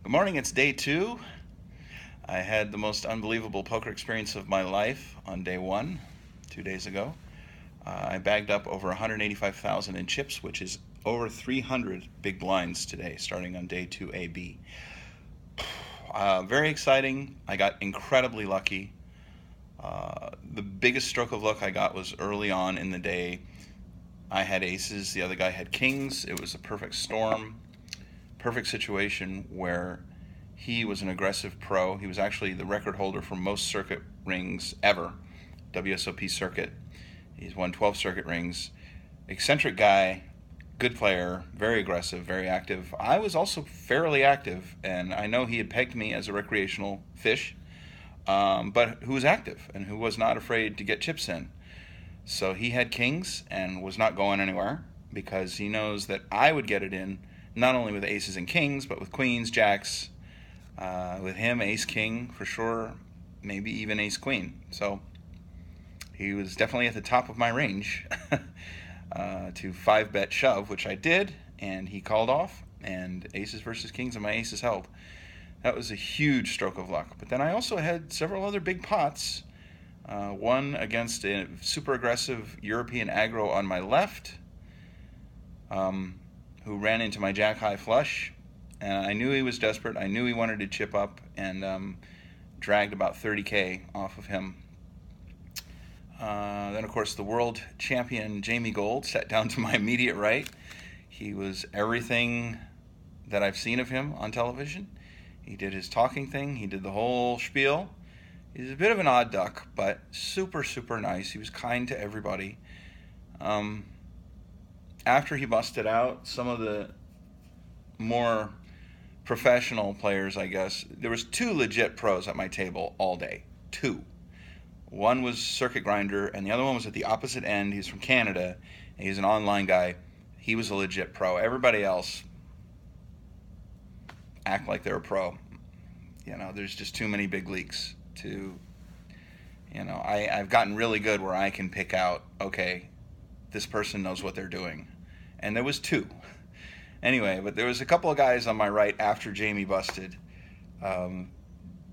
Good morning, it's day two. I had the most unbelievable poker experience of my life on day one, 2 days ago. I bagged up over 185,000 in chips, which is over 300 big blinds today, starting on day two AB. Very exciting. I got incredibly lucky. The biggest stroke of luck I got was early on in the day. I had aces, the other guy had kings. It was a perfect storm, perfect situation where he was an aggressive pro. He was actually the record holder for most circuit rings ever, WSOP circuit. He's won 12 circuit rings. Eccentric guy, good player, very aggressive, very active. I was also fairly active, and I know he had pegged me as a recreational fish, but who was active and who was not afraid to get chips in. So he had kings and was not going anywhere because he knows that I would get it in not only with aces and kings, but with queens, jacks, with him, ace king for sure, maybe even ace queen. So he was definitely at the top of my range to 5-bet shove, which I did, and he called off, and aces versus kings, and my aces held. That was a huge stroke of luck. But then I also had several other big pots. One against a super aggressive European aggro on my left, who ran into my jack high flush. And I knew he was desperate. I knew he wanted to chip up, and dragged about 30K off of him. Then, of course, the world champion Jamie Gold sat down to my immediate right. He was everything that I've seen of him on television. He did his talking thing. He did the whole spiel. He's a bit of an odd duck, but super, super nice. He was kind to everybody. After he busted out, some of the more professional players, I guess, there was two legit pros at my table all day. Two. One was Circuit Grinder, and the other one was at the opposite end. He's from Canada, and he's an online guy. He was a legit pro. Everybody else act like they're a pro. There's just too many big leagues to, I've gotten really good where I can pick out, okay, this person knows what they're doing. And there was two. Anyway, but there was a couple of guys on my right after Jamie busted,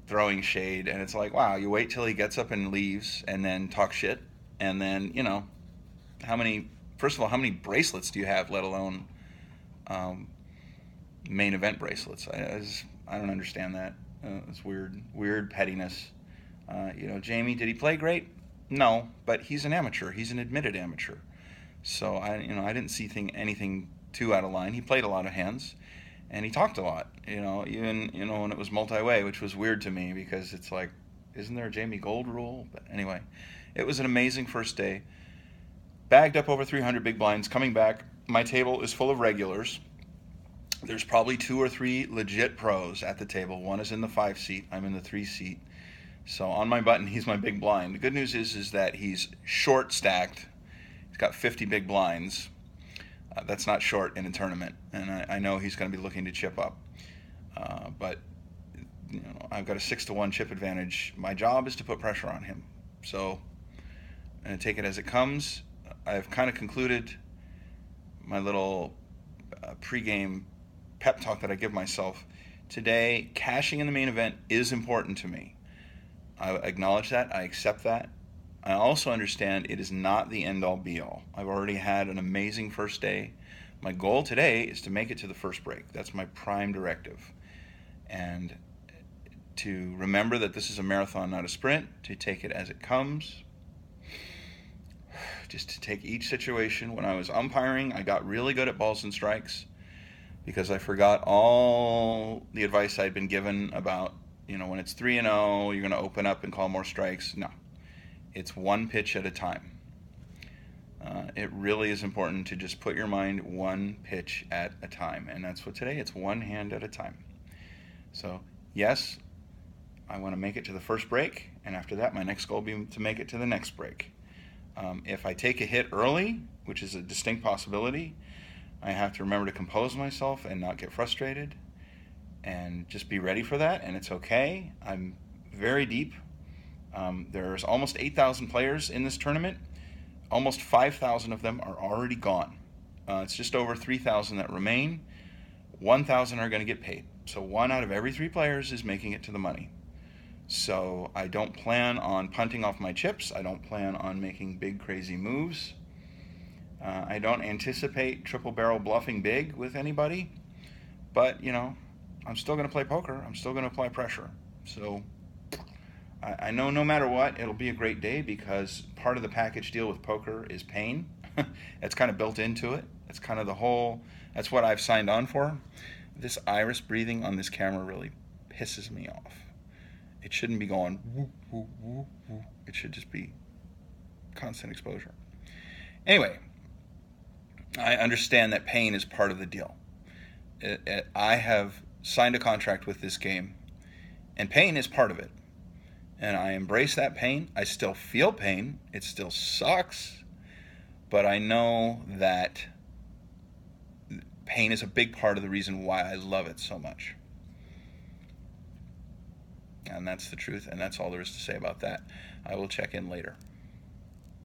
throwing shade, and it's like, wow, you wait till he gets up and leaves and then talk shit, and then, first of all, how many bracelets do you have, let alone main event bracelets? I don't understand that. It's weird pettiness. Jamie, did he play great? No, but he's an amateur. He's an admitted amateur. So I didn't see anything too out of line. He played a lot of hands, and he talked a lot. Even when it was multi-way, which was weird to me because it's like, isn't there a Jamie Gold rule? But anyway, it was an amazing first day. Bagged up over 300 big blinds. Coming back, my table is full of regulars. There's probably 2 or 3 legit pros at the table. One is in the 5 seat. I'm in the 3 seat. So on my button, he's my big blind. The good news is that he's short stacked. He's got 50 big blinds. That's not short in a tournament, and I know he's going to be looking to chip up. But I've got a 6-1 chip advantage. My job is to put pressure on him. So I'm going to take it as it comes. I've kind of concluded my little pregame pep talk that I give myself. Today, cashing in the main event is important to me. I acknowledge that. I accept that. I also understand it is not the end-all be-all. I've already had an amazing first day. My goal today is to make it to the first break. That's my prime directive. And to remember that this is a marathon, not a sprint, to take it as it comes. Just to take each situation. When I was umpiring, I got really good at balls and strikes because I forgot all the advice I'd been given about, when it's 3-0, you're going to open up and call more strikes. No. It's one pitch at a time. It really is important to just put your mind one pitch at a time. And that's what today, it's one hand at a time. So, yes, I want to make it to the first break. And after that, my next goal will be to make it to the next break. If I take a hit early, which is a distinct possibility, I have to remember to compose myself and not get frustrated. And just be ready for that. And it's okay. I'm very deep. There's almost 8,000 players in this tournament. Almost 5,000 of them are already gone. It's just over 3,000 that remain. 1,000 are going to get paid. So 1 out of every 3 players is making it to the money. So I don't plan on punting off my chips. I don't plan on making big crazy moves. I don't anticipate triple barrel bluffing big with anybody. But, you know, I'm still going to play poker. I'm still going to apply pressure. So I know no matter what, it'll be a great day because part of the package deal with poker is pain. It's kind of built into it. It's kind of the whole, that's what I've signed on for. This iris breathing on this camera really pisses me off. It shouldn't be going whoop, whoop, whoop, whoop. It should just be constant exposure. Anyway, I understand that pain is part of the deal. I have signed a contract with this game, and pain is part of it. And I embrace that pain. I still feel pain. It still sucks. But I know that pain is a big part of the reason why I love it so much. And that's the truth, and that's all there is to say about that. I will check in later.